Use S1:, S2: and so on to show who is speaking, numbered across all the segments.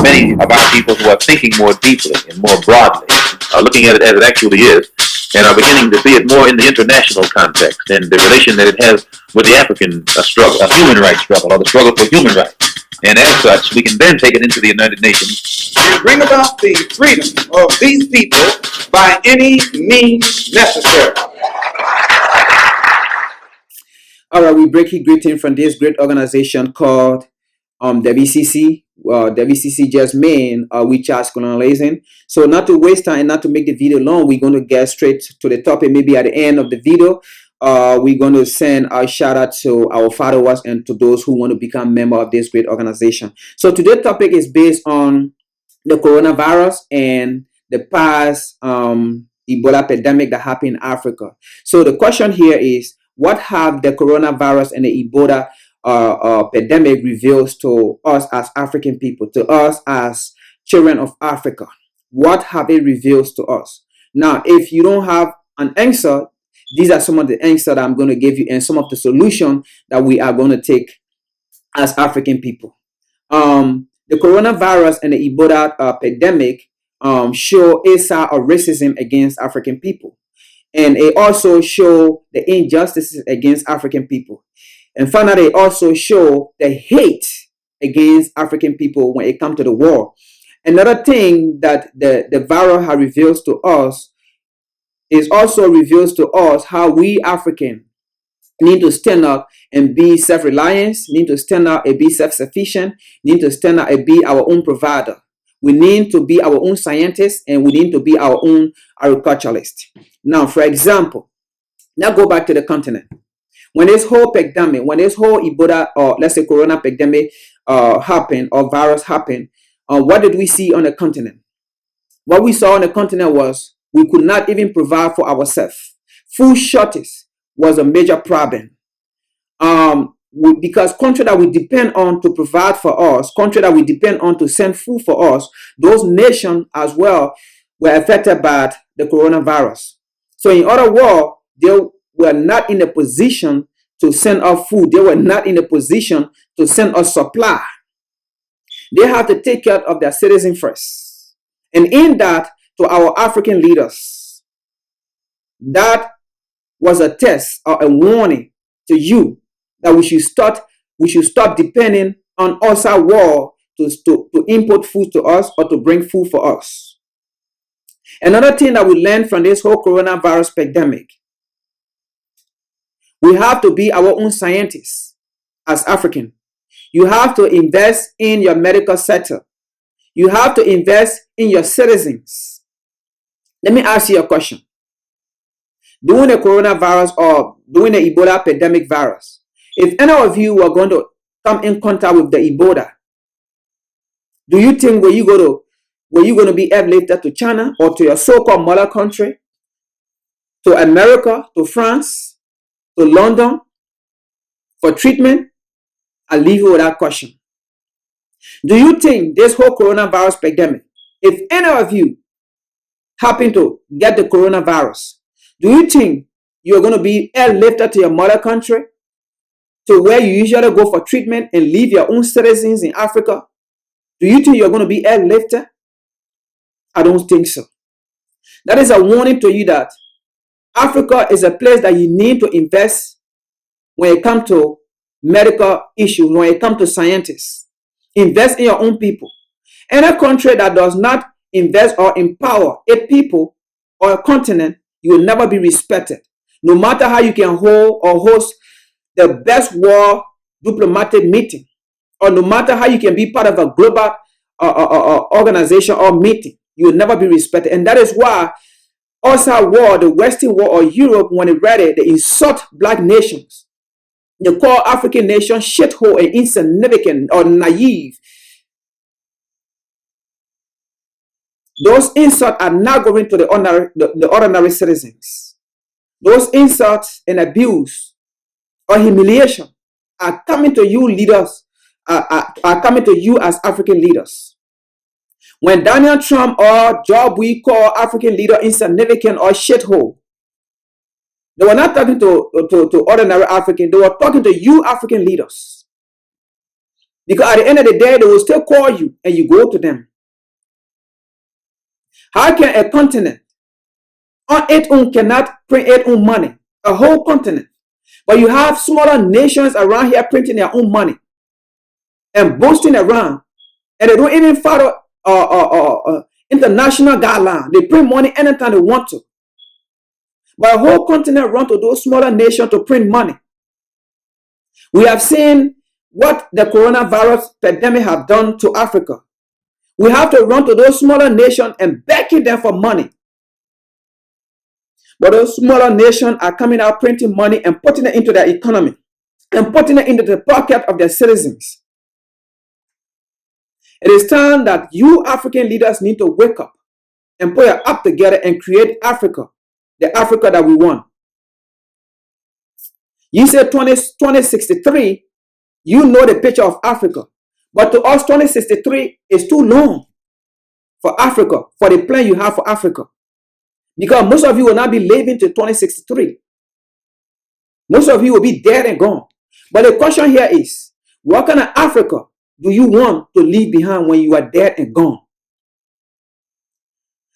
S1: many of our people who are thinking more deeply and more broadly, looking at it as it actually is, and are beginning to see it more in the international context and the relation that it has with the African struggle, a human rights struggle, or the struggle for human rights. And as such, we can then take it into the United Nations
S2: and bring about the freedom of these people by any means necessary.
S3: All right, we break it greeting from this great organization called WCC. WCC just mean we charge colonialism. So not to waste time and not to make the video long, we're going to get straight to the topic. Maybe at the end of the video, we're going to send our shout out to our followers and to those who want to become member of this great organization. So today's topic is based on the coronavirus and the past Ebola pandemic that happened in Africa. So the question here is, what have the coronavirus and the Ebola pandemic reveals to us as African people, to us as children of Africa? What have it revealed to us? Now, if you don't have an answer, these are some of the answers that I'm going to give you and some of the solutions that we are going to take as African people. The coronavirus and the Ebola pandemic show a side of racism against African people. And it also show the injustices against African people. And finally, it also show the hate against African people when it comes to the war. Another thing that the virus has revealed to us is also reveals to us how we Africans need to stand up and be self-reliant, need to stand up and be self-sufficient, need to stand up and be our own provider. We need to be our own scientists and we need to be our own agriculturalists. Now, for example, now go back to the continent. When this whole pandemic, when this whole Ebola or let's say corona pandemic happened or virus happened, what did we see on the continent? What we saw on the continent was we could not even provide for ourselves. Food shortage was a major problem. Because country that we depend on to provide for us, country that we depend on to send food for us, those nations as well were affected by the coronavirus. So in other words, they were not in a position to send us food. They were not in a position to send us supply. They have to take care of their citizens first. And in that, to our African leaders, that was a test or a warning to you that we should stop depending on outside world to import food to us or to bring food for us. Another thing that we learned from this whole coronavirus pandemic, we have to be our own scientists as African. You have to invest in your medical sector. You have to invest in your citizens. Let me ask you a question. During the coronavirus or during the Ebola pandemic virus, if any of you were going to come in contact with the Ebola, do you think were you going to be airlifted to China or to your so-called mother country, to America, to France, to London for treatment? I'll leave you with that question. Do you think this whole coronavirus pandemic, if any of you happen to get the coronavirus, do you think you're going to be airlifted to your mother country, to where you usually go for treatment and leave your own citizens in Africa? Do you think you're going to be airlifted? I don't think so. That is a warning to you that Africa is a place that you need to invest when it comes to medical issues, when it comes to scientists. Invest in your own people. Any country that does not invest or empower a people or a continent, you will never be respected. No matter how you can hold or host the best world diplomatic meeting, or no matter how you can be part of a global organization or meeting, you will never be respected. And that is why outside world, the Western world or Europe, when they read it, they insult black nations. They call African nations shithole and insignificant or naive. Those insults are not going to the ordinary citizens. Those insults and abuse or humiliation are coming to you leaders, are coming to you as African leaders. When Donald Trump or Joe Biden call African leader insignificant or shithole, they were not talking to ordinary African. They were talking to you African leaders. Because at the end of the day, they will still call you and you go to them. How can a continent on its own cannot print its own money? A whole continent. But you have smaller nations around here printing their own money and boasting around. And they don't even follow international guidelines. They print money anytime they want to. But a whole continent run to those smaller nations to print money. We have seen what the coronavirus pandemic have done to Africa. We have to run to those smaller nations and begging them for money. But those smaller nations are coming out printing money and putting it into their economy and putting it into the pocket of their citizens. It is time that you African leaders need to wake up and put your act together and create Africa, the Africa that we want. You say 2063, you know the picture of Africa. But to us, 2063 is too long for Africa, for the plan you have for Africa. Because most of you will not be living to 2063. Most of you will be dead and gone. But the question here is, what kind of Africa do you want to leave behind when you are dead and gone?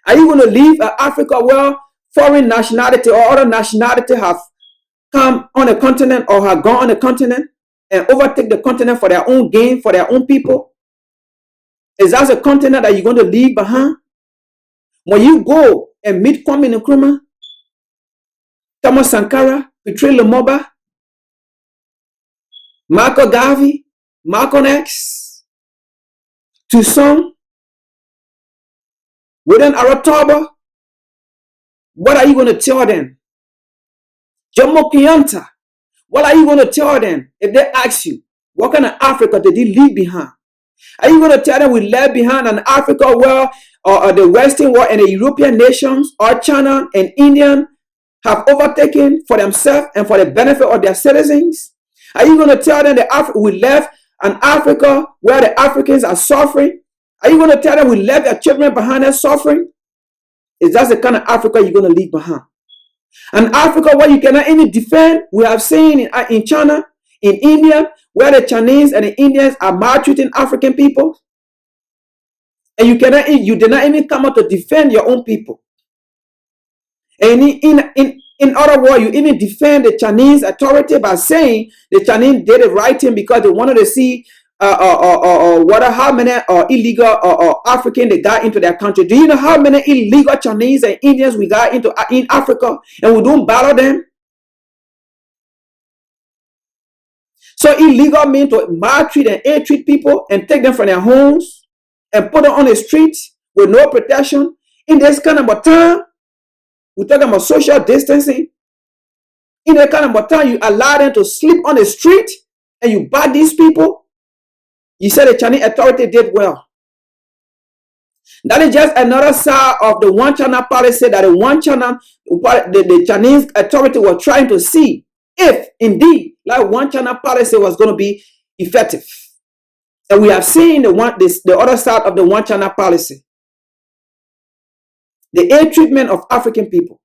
S3: Are you going to leave an Africa where foreign nationality or other nationality have come on a continent or have gone on a continent and overtake the continent for their own gain, for their own people? Is that a continent that you're going to leave behind? When you go and meet Kwame Nkrumah, Thomas Sankara, Patrice Lumumba, Marco Garvey, Malcolm X, Toussaint, William Aratoba, what are you going to tell them? Jomo Kenyatta, what are you going to tell them if they ask you, what kind of Africa did he leave behind? Are you going to tell them we left behind an Africa where the Western world and the European nations or China and India have overtaken for themselves and for the benefit of their citizens? Are you going to tell them that we left an Africa where the Africans are suffering? Are you going to tell them we left their children behind us suffering? Is that the kind of Africa you're going to leave behind? An Africa where you cannot even defend? We have seen in China, in India, where the Chinese and the Indians are maltreating African people. And you did not even come out to defend your own people. And in other words, you even defend the Chinese authority by saying the Chinese did the right thing because they wanted to see how many illegal African they got into their country. Do you know how many illegal Chinese and Indians we got in Africa and we don't battle them? So illegal means to maltreat and ill-treat people and take them from their homes and put them on the streets with no protection. In this kind of a time, we're talking about social distancing. In that kind of a time, you allow them to sleep on the street and you bat these people. You said the Chinese authority did well. That is just another side of the one China policy that the Chinese authority was trying to see if indeed like one China policy was going to be effective. And we have seen the other side of the one China policy. The ill treatment of African people.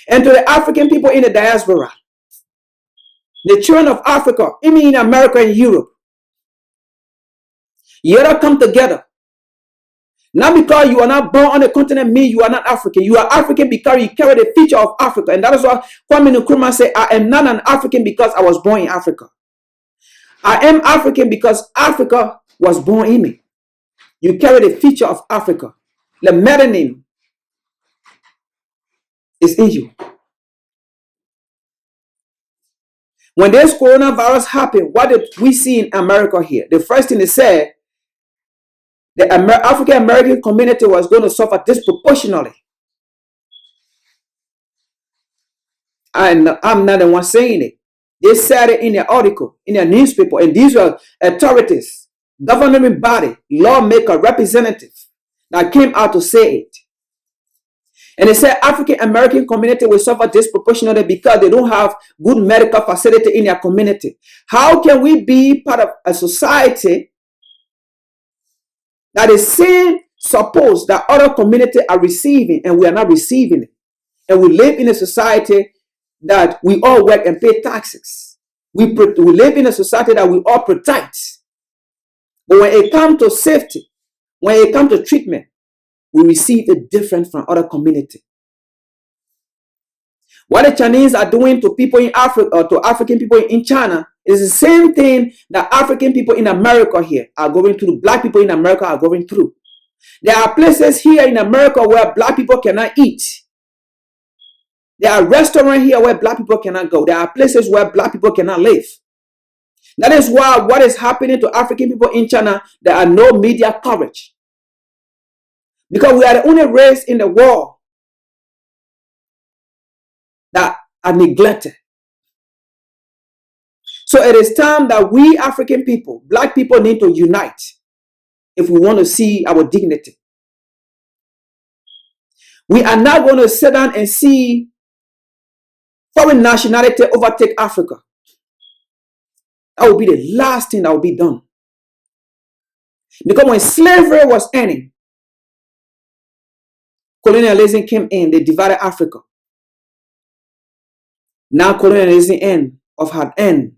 S3: And to the African people in the diaspora, the children of Africa, even in America and Europe, you ought to come together. Not because you are not born on the continent means you are not African. You are African because you carry the feature of Africa. And that is why Kwame Nkrumah said, I am not an African because I was born in Africa. I am African because Africa was born in me. You carry the feature of Africa. The melanin is in you. When this coronavirus happened, what did we see in America here? The first thing they said, the African American community was going to suffer disproportionately. And I'm not the one saying it. They said it in their article, in their newspaper, and these were authorities, government body, lawmaker, representatives that came out to say it. And they said African American community will suffer disproportionately because they don't have good medical facility in their community. How can we be part of a society that is saying, suppose that other community are receiving and we are not receiving it? And we live in a society that we all work and pay taxes. We live in a society that we all protect. But when it comes to safety, when it comes to treatment, we receive it different from other communities. What the Chinese are doing to people in Africa, or to African people in China, is the same thing that African people in America here are going through, black people in America are going through. There are places here in America where black people cannot eat. There are restaurants here where black people cannot go. There are places where black people cannot live. That is why what is happening to African people in China, there are no media coverage. Because we are the only race in the world that are neglected. So it is time that we African people, black people, need to unite if we want to see our dignity. We are not going to sit down and see foreign nationality overtake Africa. That will be the last thing that will be done. Because when slavery was ending, colonialism came in, they divided Africa. Now colonialism had end.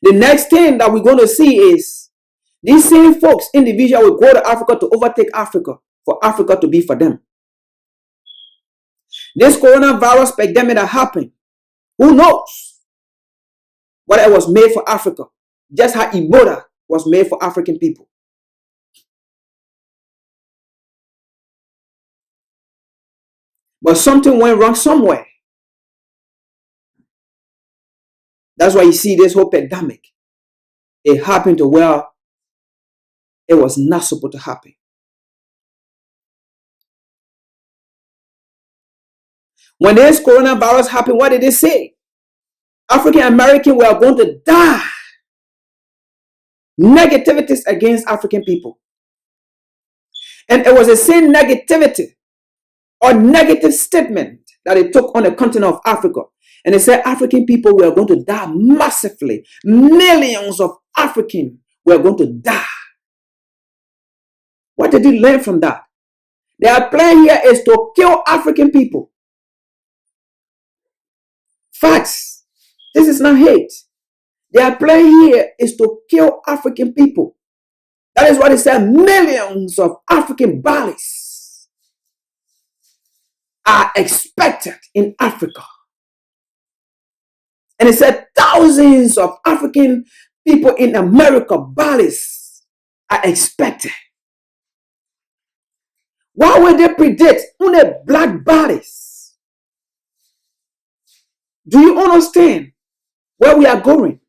S3: The next thing that we're going to see is these same folks, individuals, will go to Africa to overtake Africa, for Africa to be for them. This coronavirus pandemic that happened, who knows whether it was made for Africa, just how Ebola was made for African people. But something went wrong somewhere. That's why you see this whole pandemic. It happened to where it was not supposed to happen. When this coronavirus happened, what did they say? African Americans were going to die. Negativities against African people. And it was the same negativity or negative statement that they took on the continent of Africa. And they said African people were going to die massively. Millions of Africans were going to die. What did you learn from that? Their plan here is to kill African people. Facts. This is not hate. Their plan here is to kill African people. That is why they said millions of African bodies are expected in Africa. And it said thousands of African people in America, bodies are expected. Why would they predict only black bodies? Do you understand where we are going?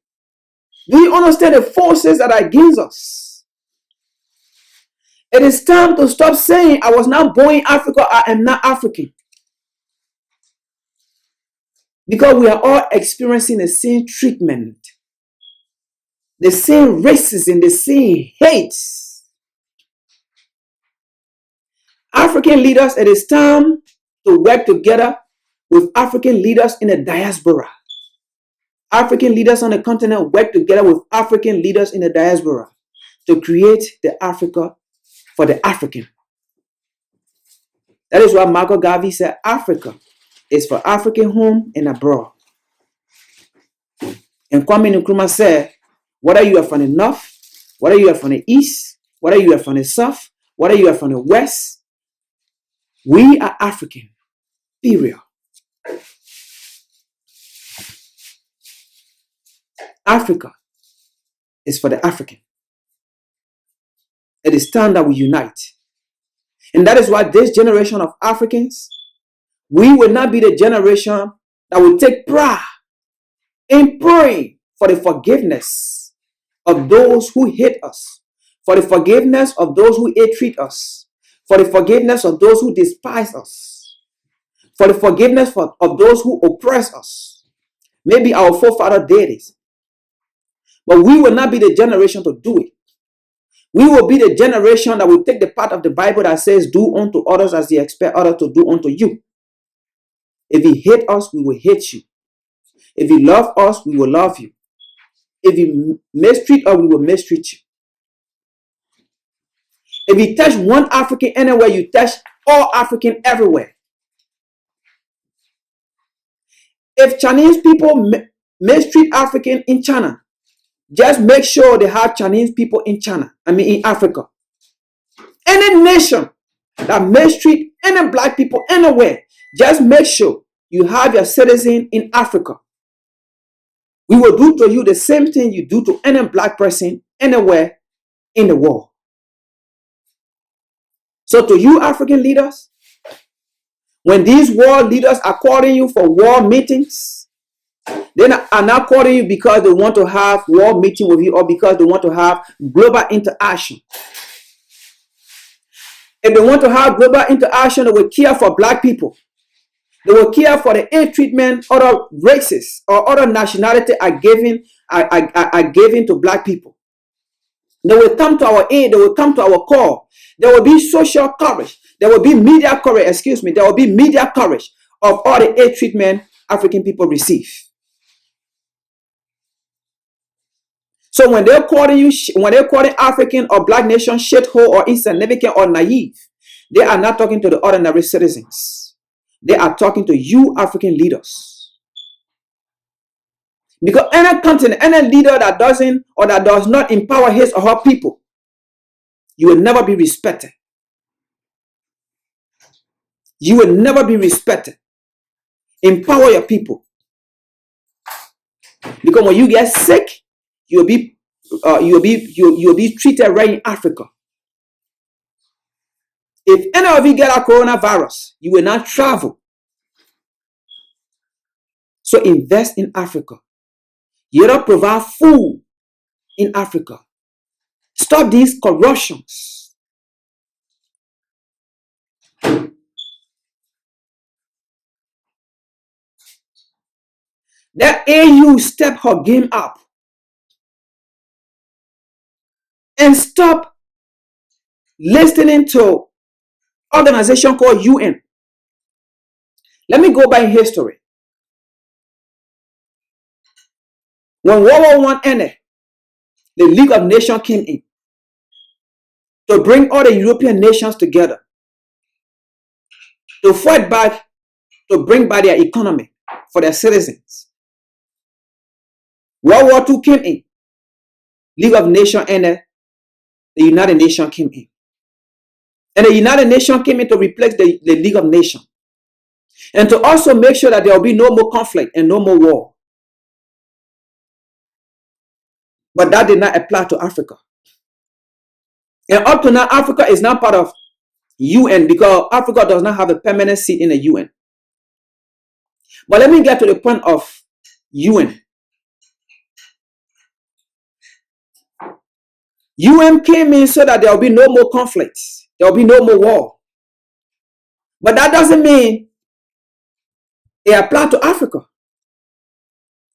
S3: Do you understand the forces that are against us? It is time to stop saying, I was not born in Africa, I am not African. Because we are all experiencing the same treatment, the same racism, the same hate. African leaders, it is time to work together with African leaders in the diaspora. African leaders on the continent work together with African leaders in the diaspora to create the Africa for the African. That is why Marco Garvey said Africa is for African home and abroad. And Kwame Nkrumah said, whether you are from the north, whether you are from the east, whether you are from the south, whether you are from the west, we are African. Period. Africa is for the African. It is time that we unite. And that is why this generation of Africans, we will not be the generation that will take pride in praying for the forgiveness of those who hate us, for the forgiveness of those who ill-treat us, for the forgiveness of those who despise us, for the forgiveness of those who oppress us. Maybe our forefathers did it, but we will not be the generation to do it. We will be the generation that will take the part of the Bible that says, do unto others as you expect others to do unto you. If you hate us, we will hate you. If you love us, we will love you. If you mistreat us, we will mistreat you. If you touch one African anywhere, you touch all African everywhere. If Chinese people mistreat African in China, just make sure they have Chinese people in China, in Africa. Any nation that mistreat any black people anywhere, just make sure you have your citizen in Africa. We will do to you the same thing you do to any black person anywhere in the world. So to you African leaders, when these world leaders are calling you for war meetings, they are not calling you because they want to have war meeting with you or because they want to have global interaction. If they want to have global interaction, they will care for black people. They will care for the ill treatment other races or other nationality are giving to black people. They will come to our aid. They will come to our call. There will be social coverage. There will be media coverage. There will be media coverage of all the ill treatment African people receive. So when they're calling you, when they're calling African or black nation shithole or insignificant or naive, they are not talking to the ordinary citizens. They are talking to you African leaders. Because any continent, any leader that doesn't or that does not empower his or her people, you will never be respected. You will never be respected. Empower your people. Because when you get sick, you'll be treated right in Africa. If any of you get a coronavirus, you will not travel. So invest in Africa. You don't provide food in Africa. Stop these corruptions. The AU step her game up and stop listening to organization called UN. Let me go by history. When World War I ended, the League of Nations came in to bring all the European nations together to fight back, to bring back their economy for their citizens. World War II came in. League of Nations ended. The United Nations came in. And the United Nations came in to replace the League of Nations. And to also make sure that there will be no more conflict and no more war. But that did not apply to Africa. And up to now, Africa is not part of UN because Africa does not have a permanent seat in the UN. But let me get to the point of UN. UN came in so that there will be no more conflicts. There will be no more war. But that doesn't mean it applies to Africa.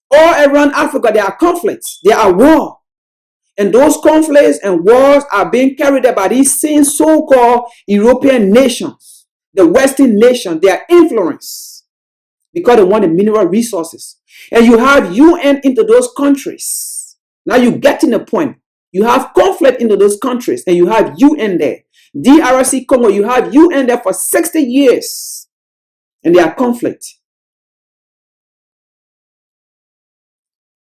S3: All around Africa, there are conflicts. There are wars. And those conflicts and wars are being carried out by these same so-called European nations, the Western nations, their influence, because they want the mineral resources. And you have UN into those countries. Now you're getting the point. You have conflict into those countries and you have UN there. DRC Congo, you have UN there for 60 years and there are conflict.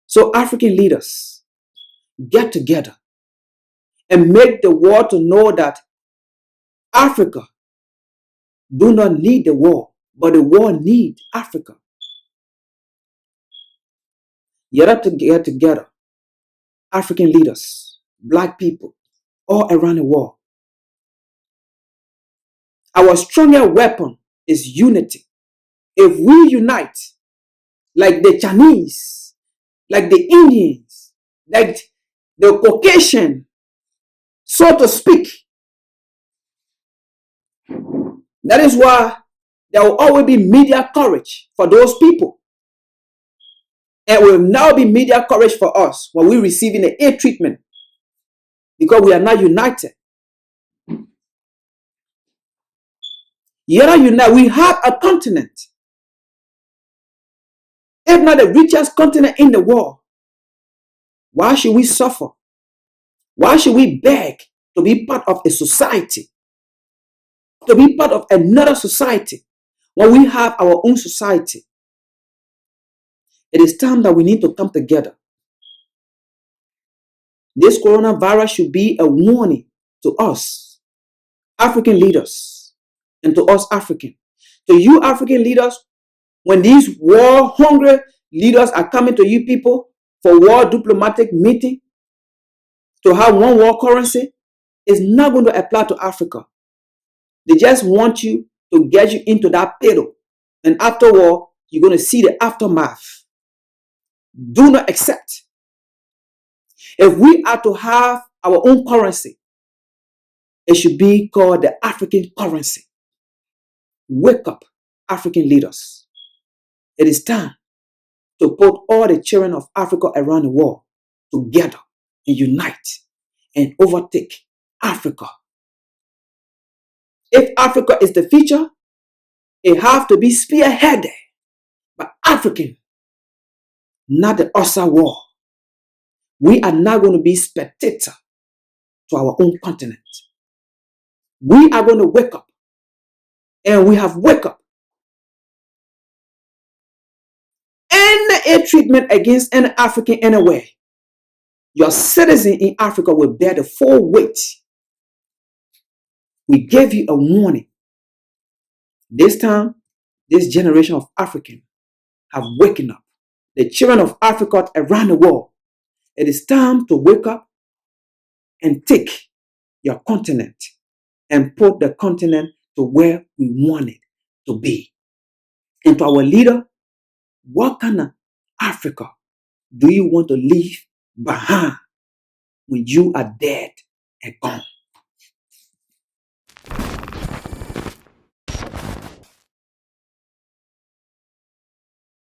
S3: So African leaders, get together and make the world to know that Africa do not need the war, but the war needs Africa. You have to get together, African leaders, black people, all around the world. Our strongest weapon is unity. If we unite, like the Chinese, like the Indians, like the Caucasian, so to speak, that is why there will always be media coverage for those people. And will now be media coverage for us when we're receiving the aid treatment because we are not united. You are not united. We have a continent. If not the richest continent in the world, why should we suffer? Why should we beg to be part of a society? To be part of another society when we have our own society? It is time that we need to come together. This coronavirus should be a warning to us, African leaders, and to us Africans. To you African leaders, when these war-hungry leaders are coming to you people for war diplomatic meeting, to have one world currency, it's not going to apply to Africa. They just want you to get you into that pedal. And afterward, you're going to see the aftermath. Do not accept. If we are to have our own currency, it should be called the African currency. Wake up, African leaders. It is time to put all the children of Africa around the world together and unite and overtake Africa. If Africa is the future, it has to be spearheaded by African, not the outside world. We are not going to be spectator to our own continent. We are going to wake up, and we have wake up. Any ill treatment against any African anywhere, your citizen in Africa will bear the full weight. We gave you a warning. This time, this generation of Africans have waken up. The children of Africa around the world, it is time to wake up and take your continent and put the continent to where we want it to be. And to our leader, what kind of Africa do you want to leave behind when you are dead and gone?